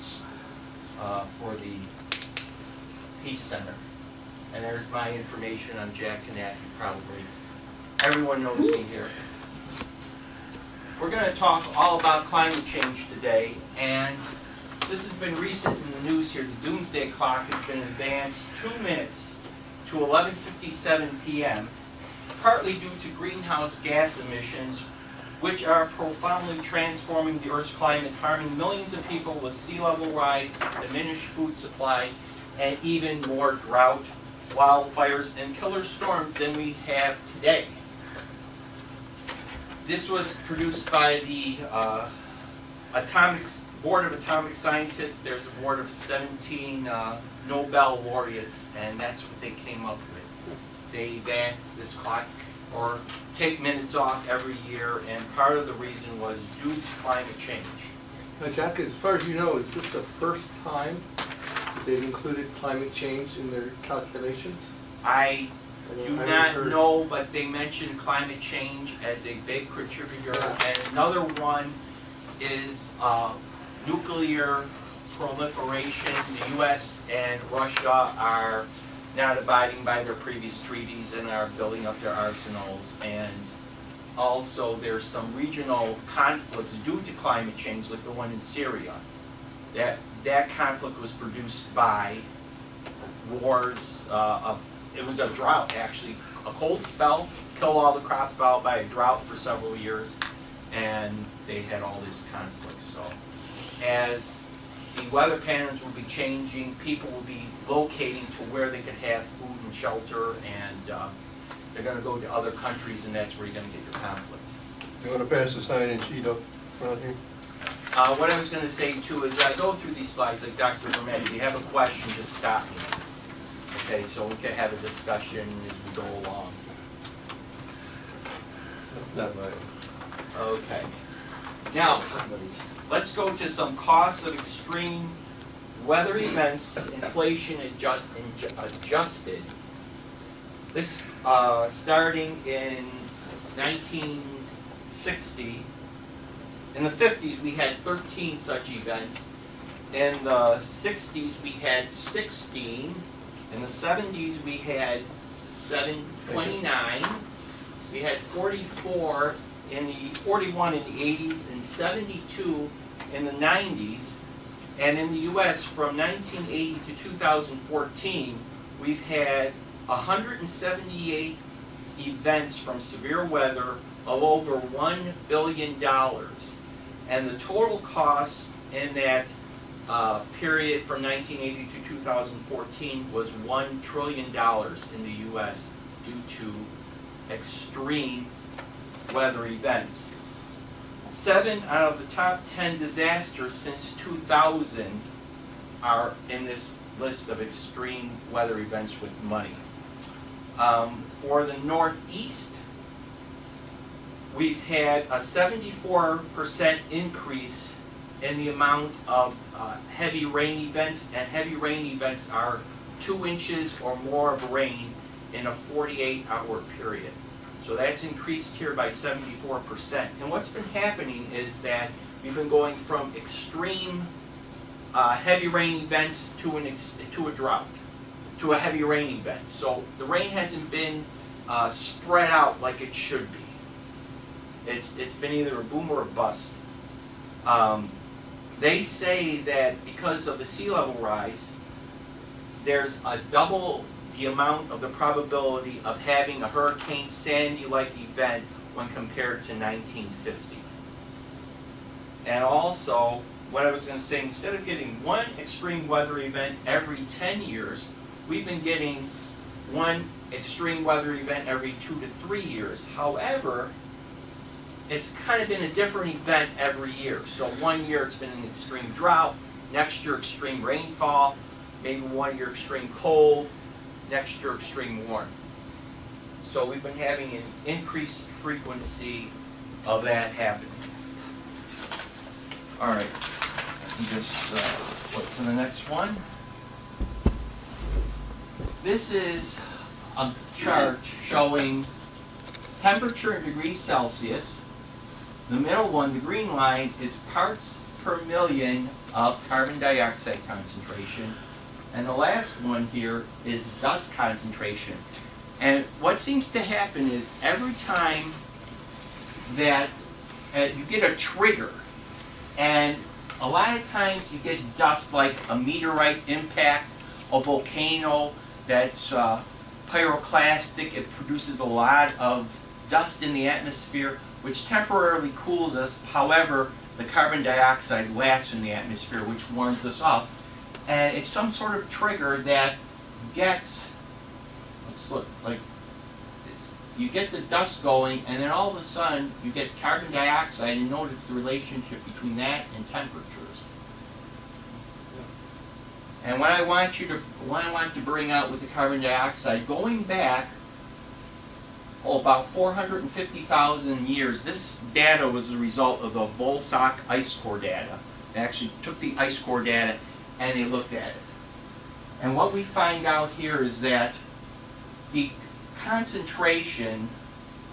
for the Peace Center. And there's my information on Jack Kanack. Probably everyone knows me here. We're going to talk all about climate change today, and this has been recent in the news here. The doomsday clock has been advanced 2 minutes to 11:57 p.m., partly due to greenhouse gas emissions, which are profoundly transforming the Earth's climate, harming millions of people with sea level rise, diminished food supply, and even more drought, wildfires, and killer storms than we have today. This was produced by the Board of Atomic Scientists. There's a board of 17 Nobel laureates, and that's what they came up with. They advance this clock, or take minutes off every year, and part of the reason was due to climate change. Now, Jack, as far as you know, is this the first time that they've included climate change in their calculations? I do not know, but they mentioned climate change as a big contributor, and another one is nuclear proliferation. The U.S. and Russia are not abiding by their previous treaties and are building up their arsenals, and also there's some regional conflicts due to climate change, like the one in Syria. That conflict was produced by wars. It was a drought, actually. A cold spell killed all the crops by a drought for several years, and they had all this conflict. So as the weather patterns will be changing, people will be locating to where they could have food and shelter, and they're going to go to other countries, and that's where you're going to get your conflict. You want to pass the sign-in sheet up front here? What I was going to say too is I go through these slides like Dr. Vermetti. If you have a question, just stop me. Okay, so we can have a discussion as we go along. Not mine. Okay. Now, let's go to some costs of extreme weather events, inflation adjusted. This starting in 1960. In the 50s, we had 13 such events. In the 60s, we had 16. In the 70s, we had 29. We had 41 in the 80s, and 72 in the 90s. And in the U.S., from 1980 to 2014, we've had 178 events from severe weather of over $1 billion. And the total cost in that period from 1980 to 2014 was $1 trillion in the U.S. due to extreme weather events. 7 out of the top 10 disasters since 2000 are in this list of extreme weather events with money. For the Northeast, we've had a 74% increase in the amount of heavy rain events, and heavy rain events are 2 inches or more of rain in a 48-hour period. So that's increased here by 74%. And what's been happening is that we've been going from extreme heavy rain events to a drought, to a heavy rain event. So the rain hasn't been spread out like it should be. It's been either a boom or a bust. They say that because of the sea level rise, there's a double the amount of the probability of having a Hurricane Sandy-like event when compared to 1950. And also, what I was going to say, instead of getting one extreme weather event every 10 years, we've been getting one extreme weather event every 2 to 3 years. However, it's kind of been a different event every year. So one year it's been an extreme drought, next year extreme rainfall, maybe one year extreme cold, next year extreme warmth. So we've been having an increased frequency of that happening. All right, you just flip to the next one. This is a chart showing temperature in degrees Celsius. The middle one, the green line, is parts per million of carbon dioxide concentration. And the last one here is dust concentration. And what seems to happen is every time that you get a trigger, and a lot of times you get dust like a meteorite impact, a volcano that's pyroclastic, it produces a lot of dust in the atmosphere, which temporarily cools us. However, the carbon dioxide lasts in the atmosphere, which warms us up. And it's some sort of trigger that gets, let's look, like, you get the dust going, and then all of a sudden you get carbon dioxide, and notice the relationship between that and temperatures. And what I want to bring out with the carbon dioxide, going back, about 450,000 years, this data was the result of the Volsock ice core data. They actually took the ice core data and they looked at it. And what we find out here is that the concentration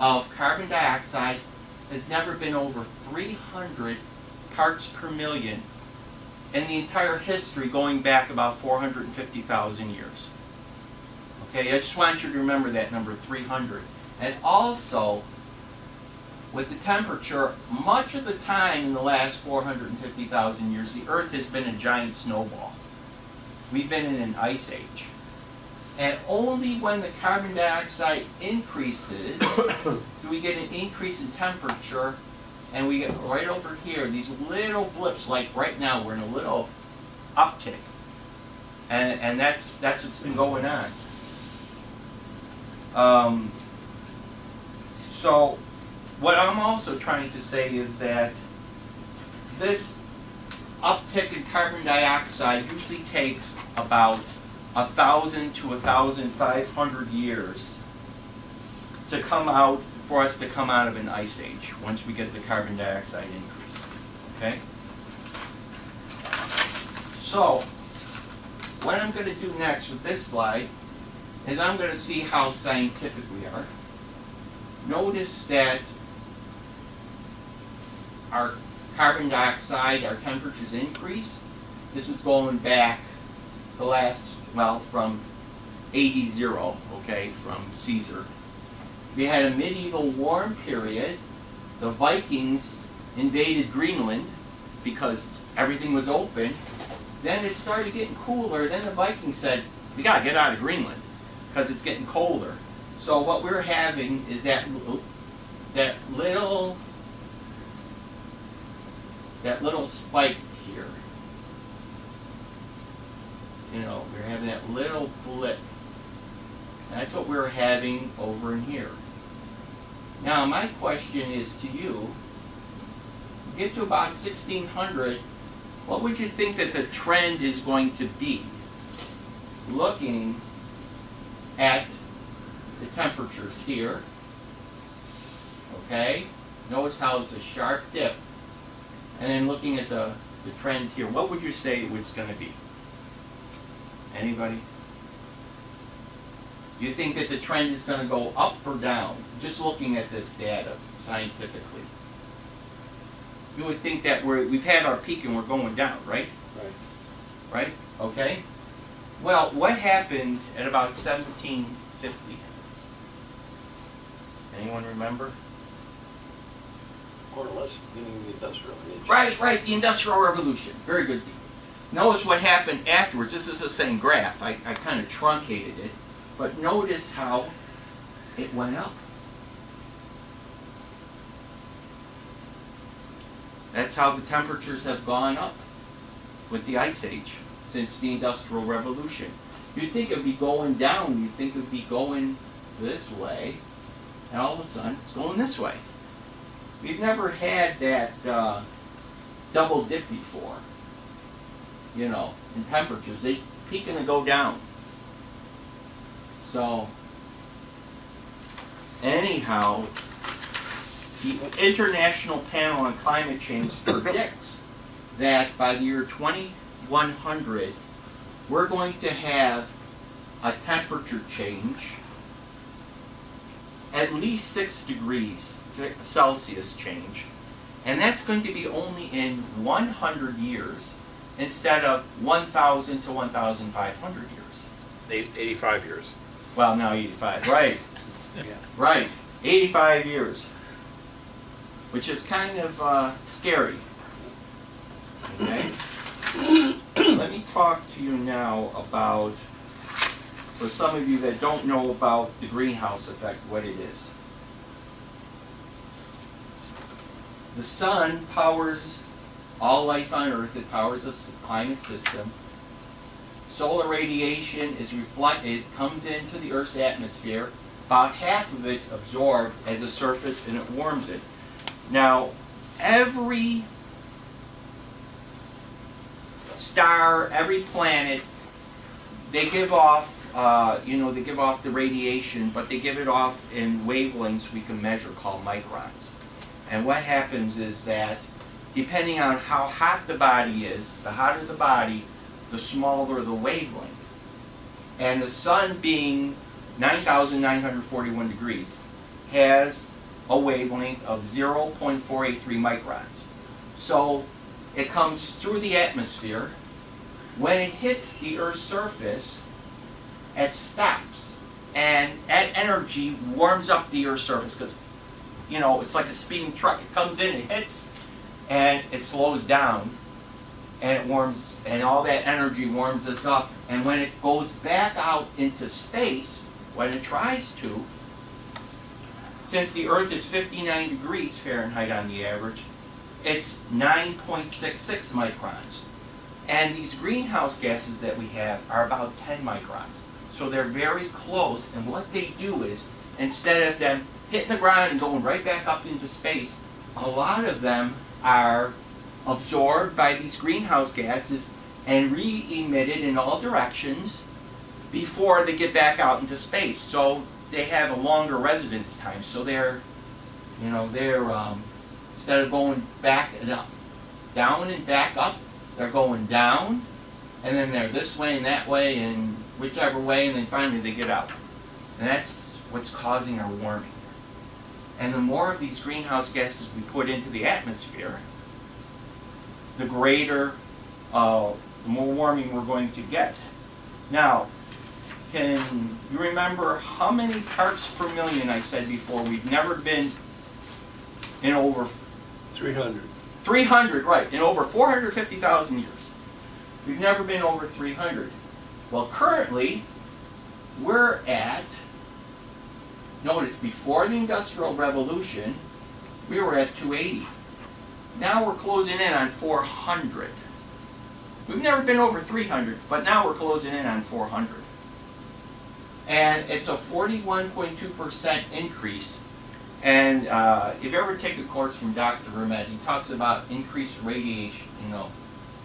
of carbon dioxide has never been over 300 parts per million in the entire history, going back about 450,000 years. Okay, I just want you to remember that number, 300. And also, with the temperature, much of the time in the last 450,000 years, the Earth has been a giant snowball. We've been in an ice age. And only when the carbon dioxide increases do we get an increase in temperature, and we get right over here these little blips, like right now we're in a little uptick. And that's what's been going on. So what I'm also trying to say is that this uptick in carbon dioxide usually takes about 1,000 to 1,500 years to come out, for us to come out of an ice age once we get the carbon dioxide increase. Okay? So what I'm going to do next with this slide is I'm going to see how scientific we are. Notice that our carbon dioxide, our temperatures increase. This is going back the last, well, from AD 0, okay, from Caesar. We had a medieval warm period. The Vikings invaded Greenland because everything was open. Then it started getting cooler. Then the Vikings said, we got to get out of Greenland because it's getting colder. So what we're having is that little spike here. You know, we're having that little blip. And that's what we're having over in here. Now my question is to you, get to about 1600, what would you think that the trend is going to be? Looking at the temperatures here, okay? Notice how it's a sharp dip. And then looking at the trend here, what would you say it was going to be? Anybody? You think that the trend is going to go up or down? Just looking at this data scientifically. You would think that we've had our peak and we're going down, right? Right. Right? Okay? Well, what happened at about 1750? Anyone remember? More or less beginning of the industrial age. Right, the Industrial Revolution. Very good. Notice what happened afterwards. This is the same graph. I kind of truncated it. But notice how it went up. That's how the temperatures have gone up with the Ice Age since the Industrial Revolution. You'd think it would be going down. You'd think it would be going this way. And all of a sudden, it's going this way. We've never had that double dip before, you know, in temperatures. They peak and they go down. So, anyhow, the International Panel on Climate Change predicts that by the year 2100, we're going to have a temperature change, at least 6 degrees Celsius change, And that's going to be only in 100 years instead of 1,000 to 1,500 years. 85 years. Well, now 85, right. Yeah. Right, 85 years, which is kind of scary. Okay? Let me talk to you now about, for some of you that don't know about the greenhouse effect, what it is. The sun powers all life on Earth. It powers the climate system. Solar radiation is reflected, comes into the Earth's atmosphere. About half of it's absorbed as a surface and it warms it. Now, every star, every planet, they give off, they give off the radiation, but they give it off in wavelengths we can measure called microns. And what happens is that, depending on how hot the body is, the hotter the body, the smaller the wavelength. And the sun being 9,941 degrees has a wavelength of 0.483 microns. So it comes through the atmosphere. When it hits the Earth's surface, it stops. And that energy warms up the Earth's surface because, it's like a speeding truck. It comes in, it hits, and it slows down. And it warms, and all that energy warms us up. And when it goes back out into space, when it tries to, since the Earth is 59 degrees Fahrenheit on the average, it's 9.66 microns. And these greenhouse gases that we have are about 10 microns. So they're very close, and what they do is, instead of them hitting the ground and going right back up into space, a lot of them are absorbed by these greenhouse gases and re-emitted in all directions before they get back out into space. So they have a longer residence time. So they're instead of going back and up, down and back up, they're going down, and then they're this way and that way and whichever way, and then finally they get out. And that's what's causing our warming. And the more of these greenhouse gases we put into the atmosphere, the greater, the more warming we're going to get. Now, can you remember how many parts per million I said before? We've never been in over 300. 300, right, in over 450,000 years. We've never been over 300. Well, currently, we're at, notice, before the Industrial Revolution, we were at 280. Now we're closing in on 400. We've never been over 300, but now we're closing in on 400. And it's a 41.2% increase. And if you ever take a course from Dr. Vermet, he talks about increased radiation,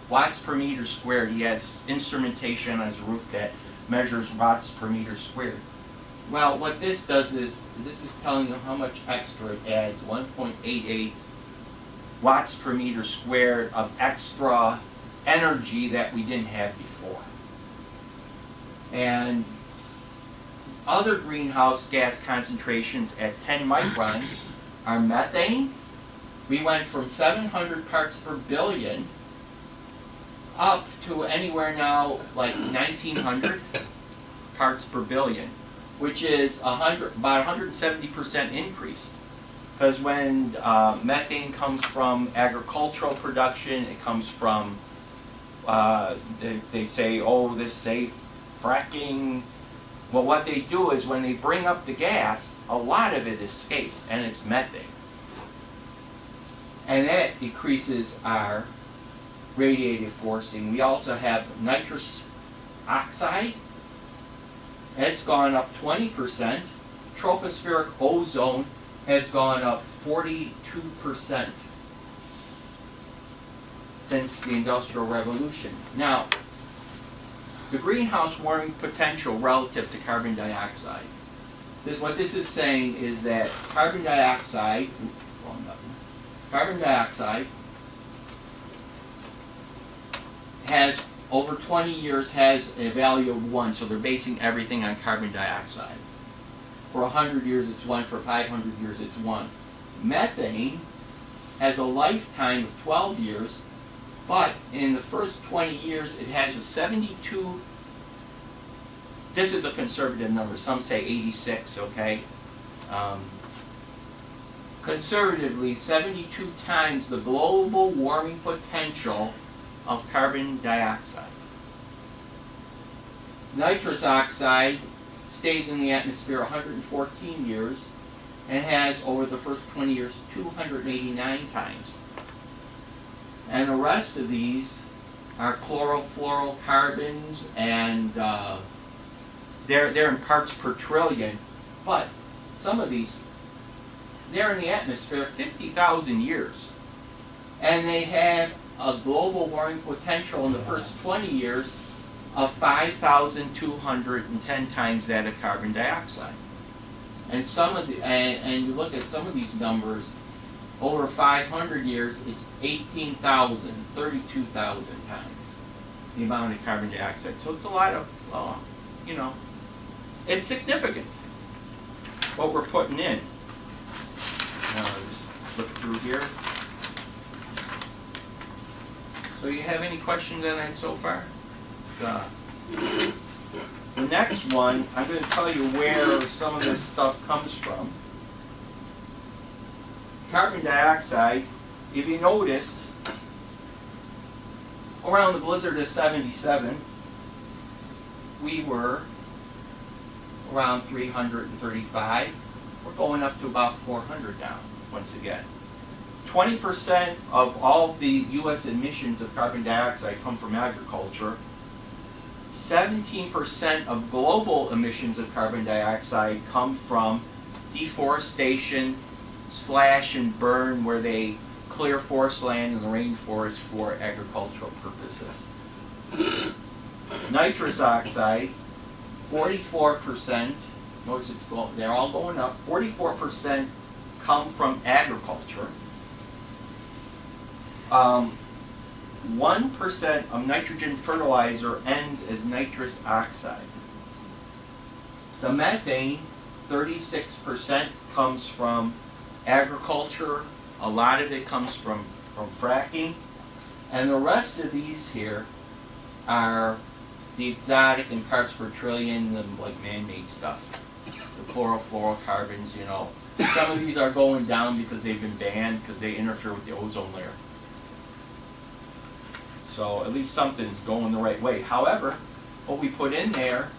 watts per meter squared. He has instrumentation on his roof that measures watts per meter squared. Well, what this does is, this is telling you how much extra it adds, 1.88 watts per meter squared of extra energy that we didn't have before. And other greenhouse gas concentrations at 10 microns are methane. We went from 700 parts per billion up to anywhere now like 1900 parts per billion, which is about 170% increase. Because when methane comes from agricultural production, it comes from, they say, oh, this safe fracking. Well, what they do is when they bring up the gas, a lot of it escapes, and it's methane. And that decreases our radiative forcing. We also have nitrous oxide. It's gone up 20%. Tropospheric ozone has gone up 42% since the Industrial Revolution. Now, the greenhouse warming potential relative to carbon dioxide. What this is saying is that carbon dioxide has, over 20 years, has a value of 1, so they're basing everything on carbon dioxide. For 100 years it's 1, for 500 years it's 1. Methane has a lifetime of 12 years, but in the first 20 years it has a 72, this is a conservative number, some say 86, okay? Conservatively, 72 times the global warming potential of carbon dioxide. Nitrous oxide stays in the atmosphere 114 years and has, over the first 20 years, 289 times. And the rest of these are chlorofluorocarbons, and they're in parts per trillion. But some of these, they're in the atmosphere 50,000 years. And they have a global warming potential in the first 20 years of 5,210 times that of carbon dioxide. And some of the, and you look at some of these numbers, over 500 years, it's 18,000, 32,000 times the amount of carbon dioxide. So it's a lot of, you know, it's significant what we're putting in. Now, just look through here. So you have any questions on that so far? The next one, I'm going to tell you where some of this stuff comes from. Carbon dioxide, if you notice, around the blizzard of 77, we were around 335. We're going up to about 400 now, once again. 20% of all the U.S. emissions of carbon dioxide come from agriculture. 17% of global emissions of carbon dioxide come from deforestation, slash and burn, where they clear forest land and the rainforest for agricultural purposes. Nitrous oxide, 44%, notice it's going, they're all going up, 44% come from agriculture. 1% of nitrogen fertilizer ends as nitrous oxide. The methane, 36%, comes from agriculture. A lot of it comes from fracking. And the rest of these here are the exotic and parts per trillion, the like man-made stuff. The chlorofluorocarbons, you know. Some of these are going down because they've been banned because they interfere with the ozone layer. So at least something's going the right way. However, what we put in there,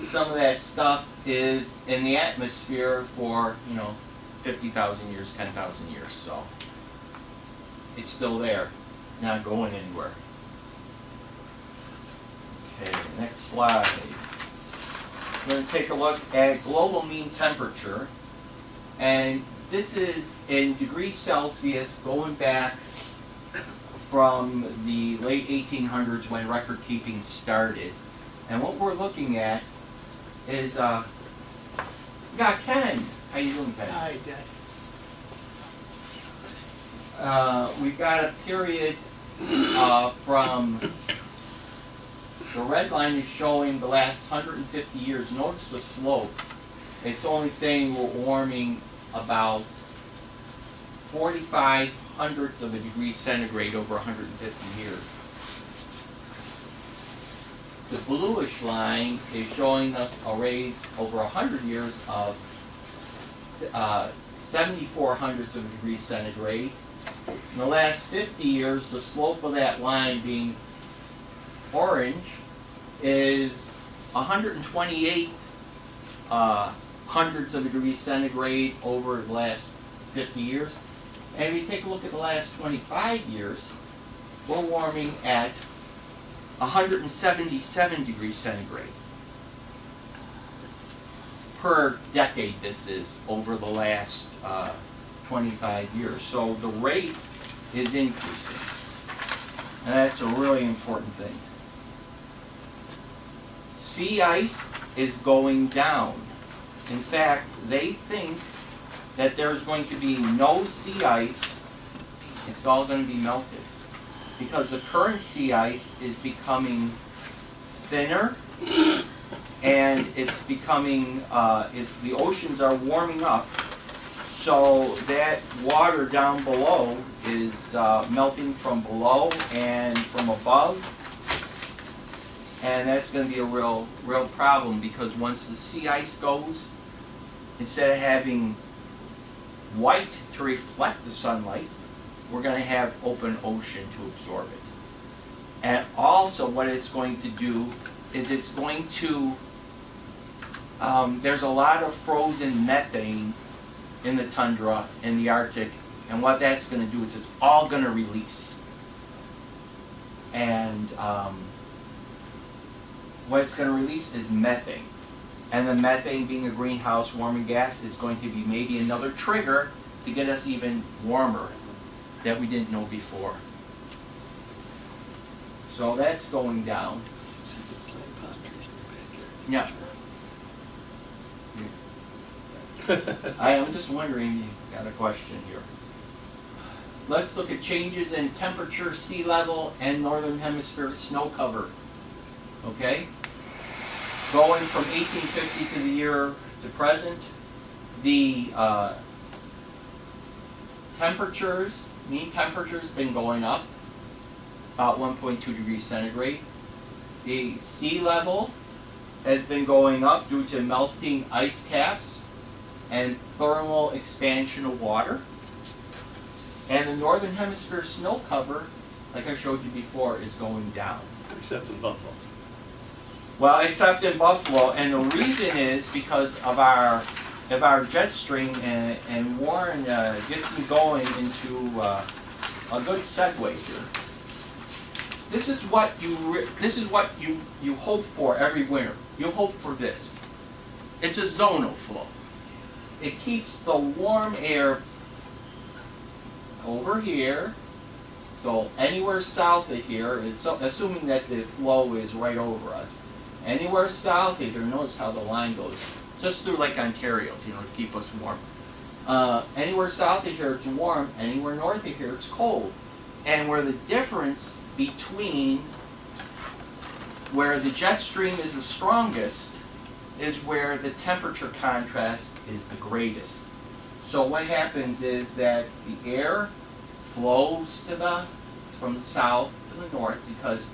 some of that stuff is in the atmosphere for, you know, 50,000 years, 10,000 years. So it's still there, not going anywhere. Okay, next slide. We're going to take a look at global mean temperature. And this is in degrees Celsius going back from the late 1800s when record keeping started. And what we're looking at is, we got Ken. How you doing, Ken? Hi, Jack. We've got a period from, the red line is showing the last 150 years. Notice the slope. It's only saying we're warming about 45 hundredths of a degree centigrade over 150 years. The bluish line is showing us a raise over 100 years of 74 hundredths of a degree centigrade. In the last 50 years, the slope of that line being orange is 128 hundredths of a degree centigrade over the last 50 years. And if you take a look at the last 25 years, we're warming at 177 degrees centigrade per decade. This is over the last 25 years. So the rate is increasing. And that's a really important thing. Sea ice is going down. In fact, they think that there's going to be no sea ice. It's all going to be melted. Because the current sea ice is becoming thinner, and it's becoming, the oceans are warming up So that water down below is melting from below and from above. And that's going to be a real problem, because once the sea ice goes, instead of having white to reflect the sunlight, we're going to have open ocean to absorb it. And also what it's going to do is it's going to, there's a lot of frozen methane in the tundra, in the Arctic, and what that's going to do is it's all going to release. And what it's going to release is methane. And the methane, being a greenhouse warming gas, is going to be maybe another trigger to get us even warmer that we didn't know before. So that's going down. Yeah. I'm just wondering, you got a question here. Let's look at changes in temperature, sea level, and northern hemisphere snow cover. Okay? Going from 1850 to the year to present, the temperatures, mean temperatures, been going up about 1.2 degrees centigrade. The sea level has been going up due to melting ice caps and thermal expansion of water. And the northern hemisphere snow cover, like I showed you before, is going down. Except in Buffalo. Well, except in Buffalo, and the reason is because of our jet stream, and Warren gets me going into a good segue here. This is what you hope for every winter. You hope for this. It's a zonal flow. It keeps the warm air over here. So anywhere south of here is, assuming that the flow is right over us. Anywhere south of here, notice how the line goes just through Lake Ontario, you know, to keep us warm. Anywhere south of here it's warm. Anywhere north of here it's cold. And where the difference between where the jet stream is the strongest is where the temperature contrast is the greatest. So what happens is that the air flows from the south to the north, because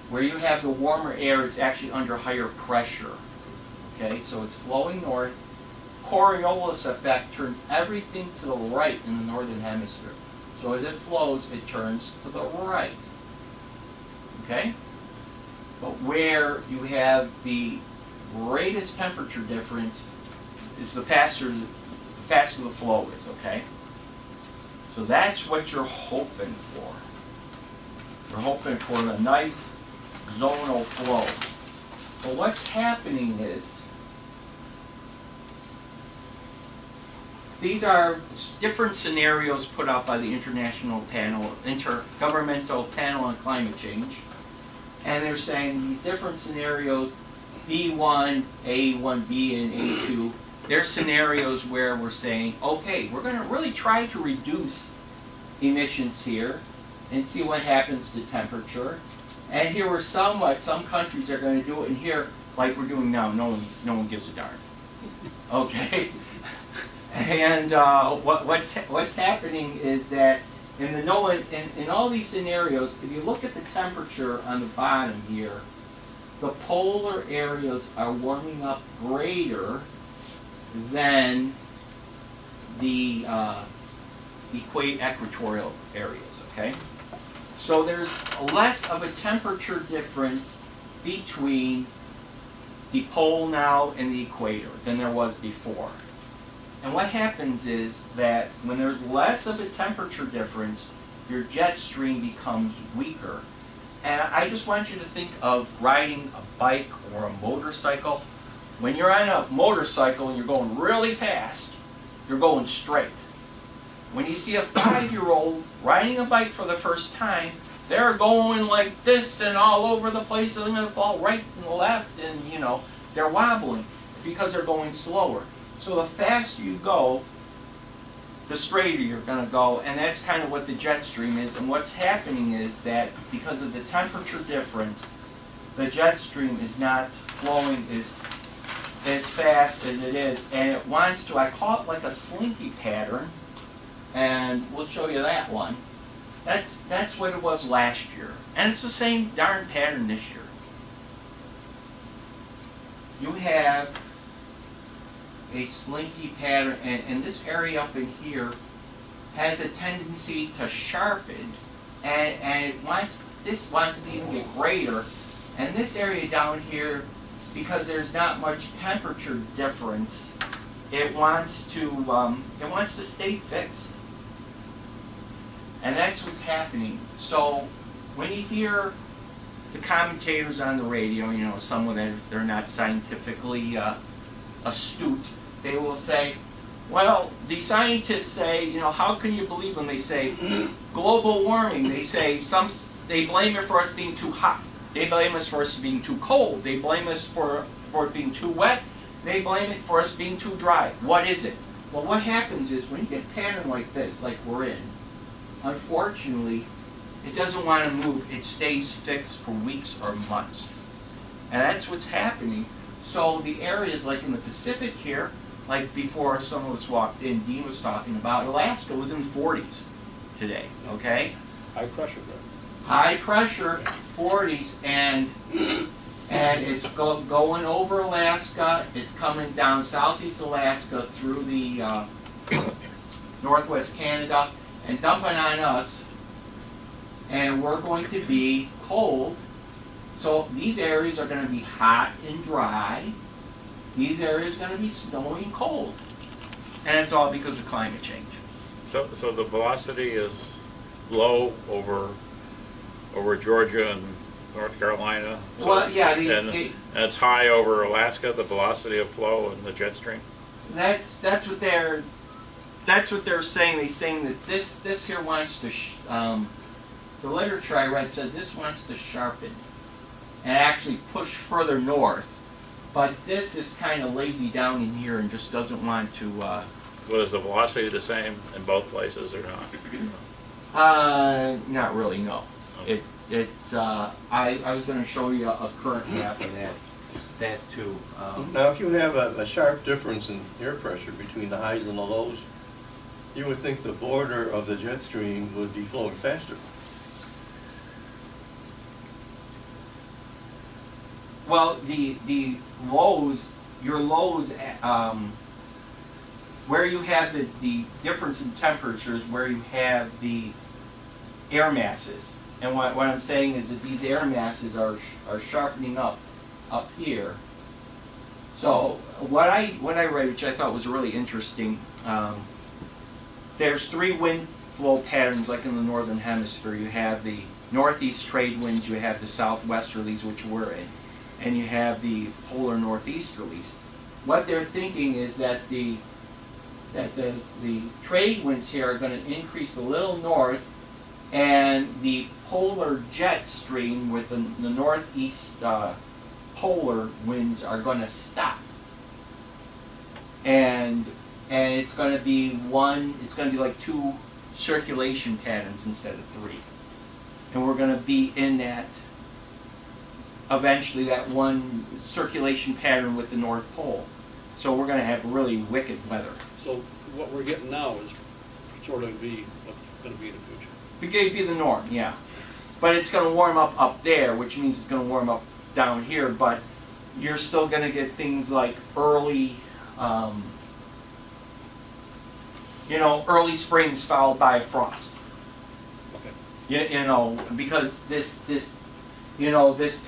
where you have the warmer air, it's actually under higher pressure. Okay, so it's flowing north. Coriolis effect turns everything to the right in the northern hemisphere. So as it flows, it turns to the right. Okay? But where you have the greatest temperature difference is the faster the flow is, okay? So that's what you're hoping for. You're hoping for a nice zonal flow. But what's happening is, these are different scenarios put out by the Intergovernmental Panel on Climate Change. And they're saying these different scenarios, B1, A1B, and A2, they're scenarios where we're saying, okay, we're going to really try to reduce emissions here and see what happens to temperature. And here we're some countries are going to do it, and here, like we're doing now, no one gives a darn. Okay? And what's happening is that in all these scenarios, if you look at the temperature on the bottom here, the polar areas are warming up greater than the equatorial areas, okay? So there's less of a temperature difference between the pole now and the equator than there was before. And what happens is that when there's less of a temperature difference, your jet stream becomes weaker. And I just want you to think of riding a bike or a motorcycle. When you're on a motorcycle and you're going really fast, you're going straight. When you see a 5-year-old riding a bike for the first time, they're going like this and all over the place, and they're going to fall right and left, and you know, they're wobbling because they're going slower. So the faster you go, the straighter you're going to go, and that's kind of what the jet stream is. And what's happening is that because of the temperature difference, the jet stream is not flowing as as fast as it is, and it wants to, I call it like a slinky pattern, and we'll show you that one. That's what it was last year, and it's the same darn pattern this year. You have a slinky pattern, and this area up in here has a tendency to sharpen, and this wants to even get greater, and this area down here, because there's not much temperature difference, it wants to stay fixed, and that's what's happening. So when you hear the commentators on the radio, you know, someone that they're not scientifically astute, they will say, well, the scientists say, you know, how can you believe when they say global warming? They say they blame it for us being too hot. They blame us for us being too cold. They blame us for it being too wet. They blame it for us being too dry. What is it? Well, what happens is when you get a pattern like this, like we're in, unfortunately, it doesn't want to move. It stays fixed for weeks or months. And that's what's happening. So the areas like in the Pacific here, like before some of us walked in, Dean was talking about, Alaska was in the 40s today, okay? High pressure there. High pressure, 40s, and it's going over Alaska. It's coming down southeast Alaska through the northwest Canada and dumping on us. And we're going to be cold. So these areas are going to be hot and dry. These areas are going to be snowy and cold. And it's all because of climate change. So the velocity is low over Georgia and North Carolina? So, well, yeah. And it's high over Alaska, the velocity of flow in the jet stream? That's what they're saying. They're saying that this here wants to, the literature I read said this wants to sharpen and actually push further north. But this is kind of lazy down in here and just doesn't want to. Well, is the velocity the same in both places or not? Not really, no. Okay. I was going to show you a current map of that too. Now, if you have a sharp difference in air pressure between the highs and the lows, you would think the border of the jet stream would be flowing faster. Well, the lows, your lows, where you have the difference in temperatures, where you have the air masses. And what I'm saying is that these air masses are sharpening up here. So what I read, which I thought was really interesting, there's 3 wind flow patterns like in the northern hemisphere. You have the northeast trade winds, you have the southwesterlies, which we're in, and you have the polar northeasterlies. What they're thinking is that the trade winds here are going to increase a little north, and the polar jet stream with the northeast polar winds are going to stop. And it's going to be it's going to be like 2 circulation patterns instead of 3. And we're going to be in that, eventually, that 1 circulation pattern with the North Pole. So we're going to have really wicked weather. So what we're getting now is sort of be what's going to be in the future. It could be the norm, yeah. But it's going to warm up there, which means it's going to warm up down here, but you're still going to get things like early, early springs followed by frost. Okay. You know, because this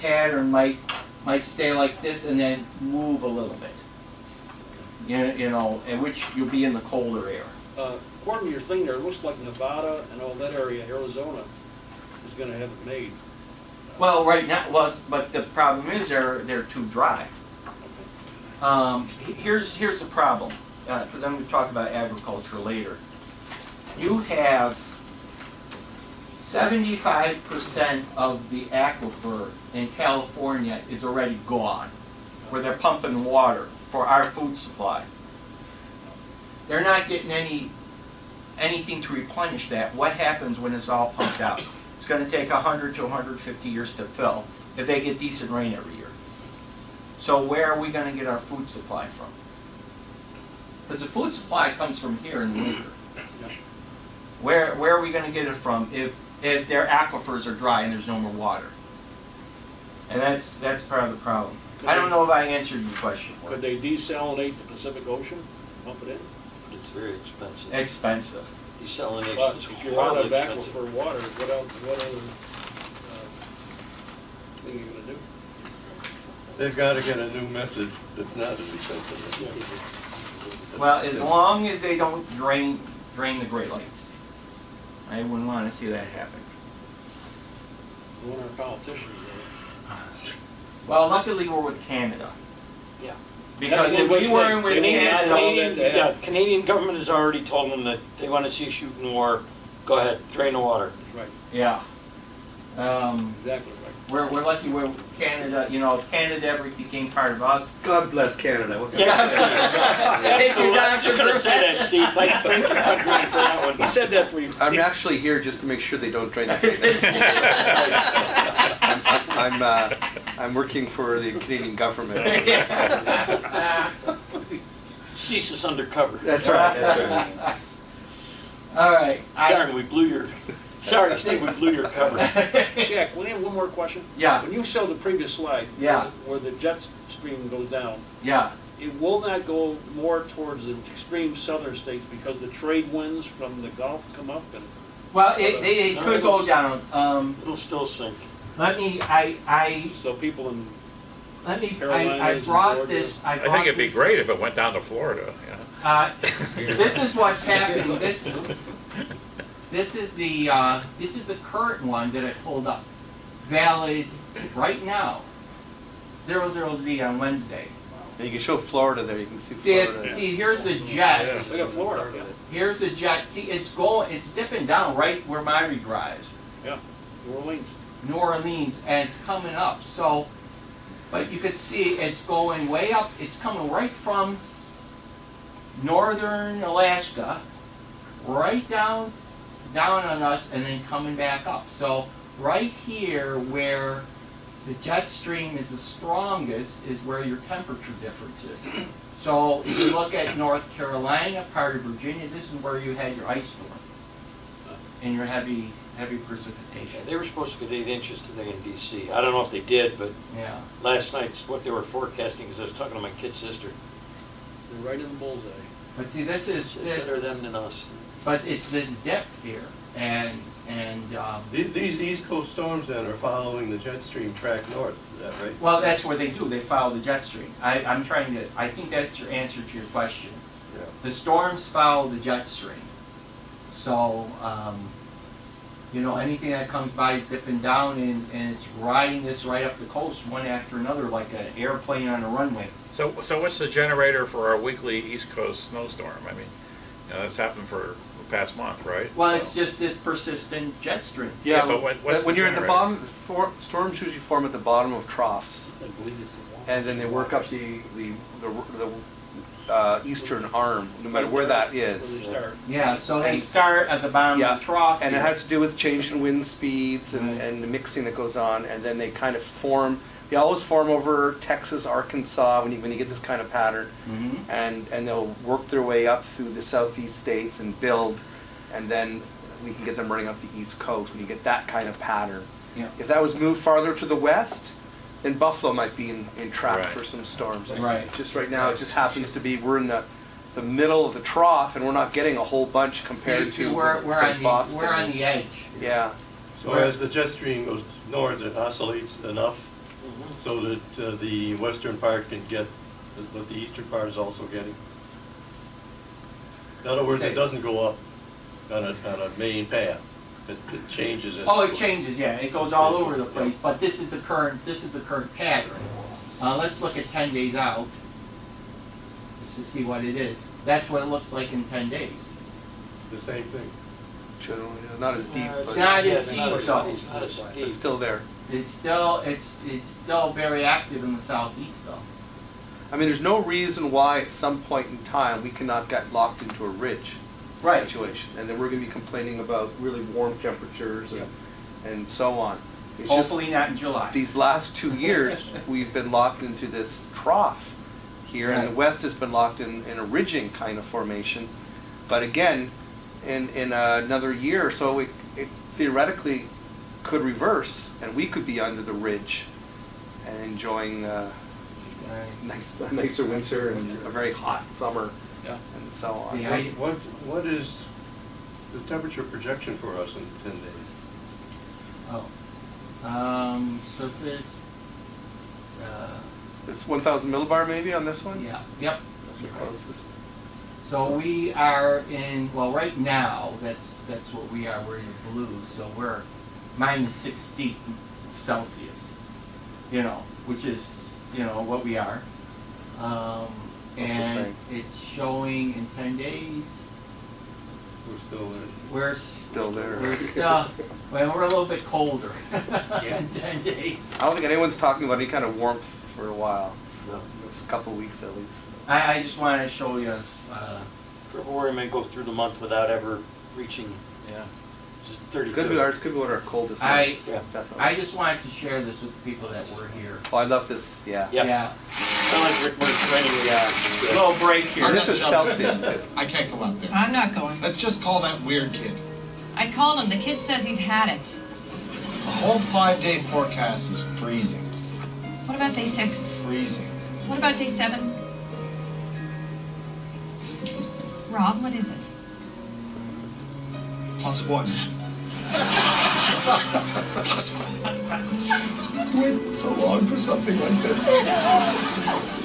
pattern might stay like this and then move a little bit. You know, in which you'll be in the colder air. According to your thing there, it looks like Nevada and all that area, Arizona, is going to have it made. Well, right now, but the problem is they're too dry. Okay. Here's the problem, because I'm going to talk about agriculture later. You have 75% of the aquifer in California is already gone, where they're pumping water for our food supply. They're not getting anything to replenish that. What happens when it's all pumped out? It's going to take 100 to 150 years to fill if they get decent rain every year. So where are we gonna get our food supply from? Because the food supply comes from here in the winter. Where are we gonna get it from if their aquifers are dry and there's no more water? And that's part of the problem. I don't know if I answered your question. Could they desalinate the Pacific Ocean, pump it in? It's very expensive. Expensive. Desalination But is if you're out of horribly expensive. aquifer water, what else, what other thing are you gonna do? They've got to get a new method that's not as expensive. Well, as long as they don't drain the Great Lakes. I wouldn't want to see that happen. We want our politicians Well, luckily we're with Canada. Yeah. Because That's if what we they- weren't with Canadian- Canada, Canadian- Yeah, Canadian government has already told them that they want to see a shooting war. Go ahead, drain the water. Right, yeah. exactly right. We're lucky we're Canada. You know, if Canada ever became part of us. God bless Canada. What can Yes. Thank you, Absolutely. I was just going to Dr. say that, Steve. Thank you for that one. He said that for you. I'm actually here just to make sure they don't drain the I'm working for the Canadian government. Cease us undercover. That's right. That's right. All right. Darn, we blew your... Sorry, Steve, we blew your cover. Jack, we have one more question. Yeah. When you show the previous slide, Yeah. where the jet stream goes down, Yeah. it will not go more towards the extreme southern states because the trade winds from the Gulf come up and Well, it could go down. It'll still sink. Let me. so people in I Carolinas brought and Georgia. this. I think it'd be great if it went down to Florida, you know. This is what's happening. This is the current one that I pulled up, valid right now. 00Z on Wednesday. And you can show Florida there. You can see See, Florida. see, here's a jet. We got Florida. Yeah. Here's a jet. See, it's dipping down right where Myrie drives, Yeah. New Orleans. New Orleans, and it's coming up. So, but you could see it's going way up. It's coming right from northern Alaska, right down on us, and then coming back up. So right here where the jet stream is the strongest is where your temperature difference is. So if you look at North Carolina, part of Virginia, this is where you had your ice storm and your heavy precipitation. They were supposed to get 8 inches today in D.C. I don't know if they did, but Yeah. last night's what they were forecasting, because I was talking to my kid's sister. They're right in the bullseye. But see, this is Better them than us. but it's this dip here, and These East Coast storms then are following the jet stream track north, is that right? well, that's what they do. They follow the jet stream. I think that's your answer to your question. Yeah. The storms follow the jet stream. So, you know, anything that comes by is dipping down and it's riding this right up the coast one after another like an airplane on a runway. So what's the generator for our weekly East Coast snowstorm? I mean, you know, that's happened for the past month, right? Well, So- it's just this persistent jet stream. Yeah, but what's when the you're at the generator? bottom, storms usually form at the bottom of troughs, I believe it's and then they work up the eastern arm, no matter where that where is. they start. Yeah, so they And- start at the bottom Yeah, of the trough. And it here. has to do with change in wind speeds Right. and the mixing that goes on, and then they kind of form. They always form over Texas, Arkansas when you get this kind of pattern, Mhm. and they'll work their way up through the southeast states and build, and then we can get them running up the east coast when you get that kind of pattern. Yeah. If that was moved farther to the west, then Buffalo might be in trap Right. for some storms. Right. Just right now, it just happens to be we're in the middle of the trough, and we're not getting a whole bunch compared See, to we're say, Boston. on the edge. Yeah. So as the jet stream goes north, it oscillates enough so that the western part can get what the eastern part is also getting. In other words, Okay. it doesn't go up on a main path. It changes it. Oh, it changes, yeah. It goes all over the place, but this is the current pattern. Let's look at 10 days out, just to see what it is. That's what it looks like in 10 days. The same thing. Generally, not as deep, It's but not Yeah, as it's not deep, as- so it's not as it's deep. still there. it's still very active in the southeast, though. I mean, there's no reason why at some point in time we cannot get locked into a ridge situation, and then we're going to be complaining about really warm temperatures and so on. It's Hopefully just not in July. these last 2 years, we've been locked into this trough here, and the Right. west has been locked in a ridging kind of formation. But again, in another year or so, it theoretically could reverse, and we could be under the ridge and enjoying a nicer winter and a very hot summer, Yeah. and so on. Yeah. What is the temperature projection for us in 10 days? Surface, It's 1,000 millibar maybe on this one? yeah, yep. That's the closest. So we are in, well, right now, that's what we are, we're in the blues, so we're minus 60 Celsius, you know, which is, you know, what we are. And same. it's showing in 10 days, We're still in. we're Still there. We're still, well, we're a little bit colder in 10 days. I don't think anyone's talking about any kind of warmth for a while, so it's a couple weeks at least. I just wanted to show you, February may go through the month without ever reaching yeah. just It 32. could be ours, could be one of our coldest I- months. Yeah. Definitely. I just wanted to share this with the people that were here. Oh, I love this, yeah. Yeah. Kind of like Rick Mercer anyway. Yeah. A little break here. And this is Celsius too. I can't go out there. I'm not going. Let's just call that weird kid. I called him. The kid says he's had it. The whole 5-day forecast is freezing. What about day 6? Freezing. What about day 7? Rob, what is it? +1. +1. Wait so long for something like this.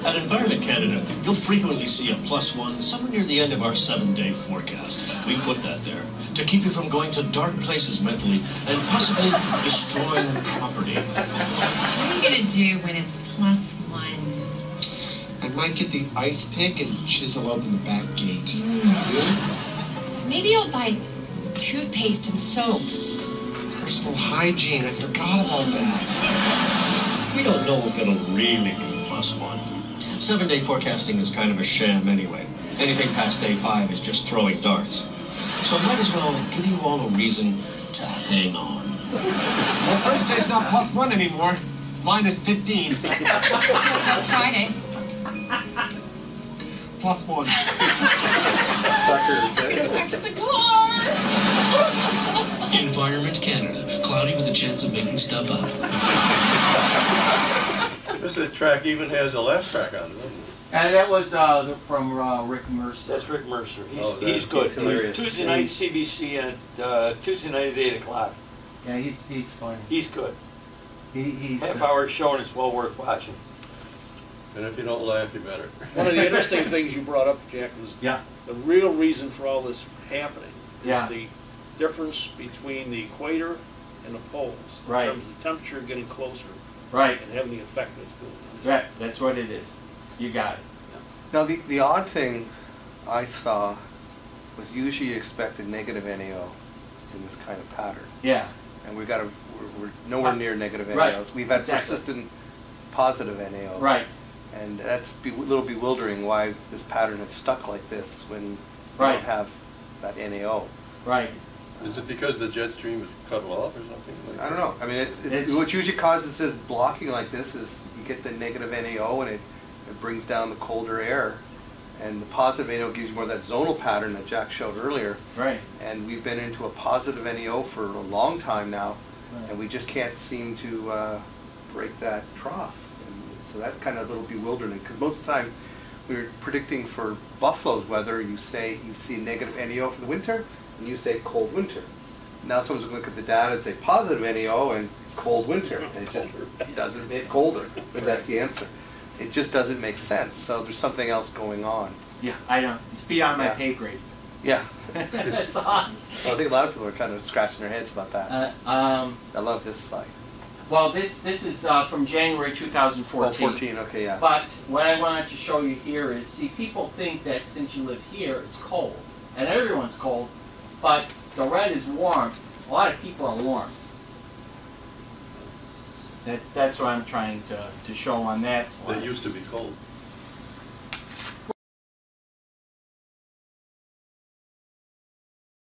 At Environment Canada, you'll frequently see a +1 somewhere near the end of our 7-day forecast. We put that there to keep you from going to dark places mentally and possibly destroying property. What are you gonna do when it's +1? I might get the ice pick and chisel open the back gate. Maybe I'll buy toothpaste and soap. Personal hygiene, I forgot about that. We don't know if it'll really be +1. 7-day forecasting is kind of a sham anyway. Anything past day 5 is just throwing darts. So might as well give you all a reason to hang on. Well, Thursday's not +1 anymore. It's -15. Friday. +1. Suckers, eh? Back to the car! Environment Canada, cloudy with a chance of making stuff up. This track even has a laugh track on it, doesn't it? And that was from Rick Mercer. That's Rick Mercer. Oh, He's good. he's hilarious. Tuesday night CBC at Tuesday night at 8 o'clock. Yeah, he's funny. He's good. He's Half-hour show and it's well worth watching. And if you don't laugh, you better. One of the interesting things you brought up, Jack, was yeah. the real reason for all this happening is Yeah. the difference between the equator and the poles. Right. In terms of the temperature getting closer Right. and having the effect that it's doing. Right. That's what it is. You got it. Now, the odd thing I saw was usually you expect a negative NAO in this kind of pattern. Yeah. And we're nowhere near negative NAOs. Right. We've had Exactly. persistent positive NAOs. Right. And that's a little bewildering why this pattern has stuck like this when we Right. don't have that NAO. Right. Is it because the jet stream is cut off or something? Like I don't know. I mean, It's- what usually causes this blocking like this is you get the negative NAO and it brings down the colder air. And the positive NAO gives you more of that zonal pattern that Jack showed earlier. Right. And we've been into a positive NAO for a long time now, Right. and we just can't seem to break that trough. And so that's kind of a little bewildering, because most of the time we're predicting for Buffalo's weather, you see negative NAO for the winter, and you say cold winter. Now someone's going to look at the data and say positive NAO and cold winter, and it just doesn't make colder. But that's the answer. It just doesn't make sense. So there's something else going on. Yeah. I know. It's beyond my Yeah. pay grade. Yeah. That's awesome. I think a lot of people are kind of scratching their heads about that. I love this slide. Well, this is from January 2014. 14, okay, yeah. But what I wanted to show you here is, see, people think that since you live here, it's cold. And everyone's cold, but the red is warm. A lot of people are warm. That's what I'm trying to show on that slide. They used to be cold.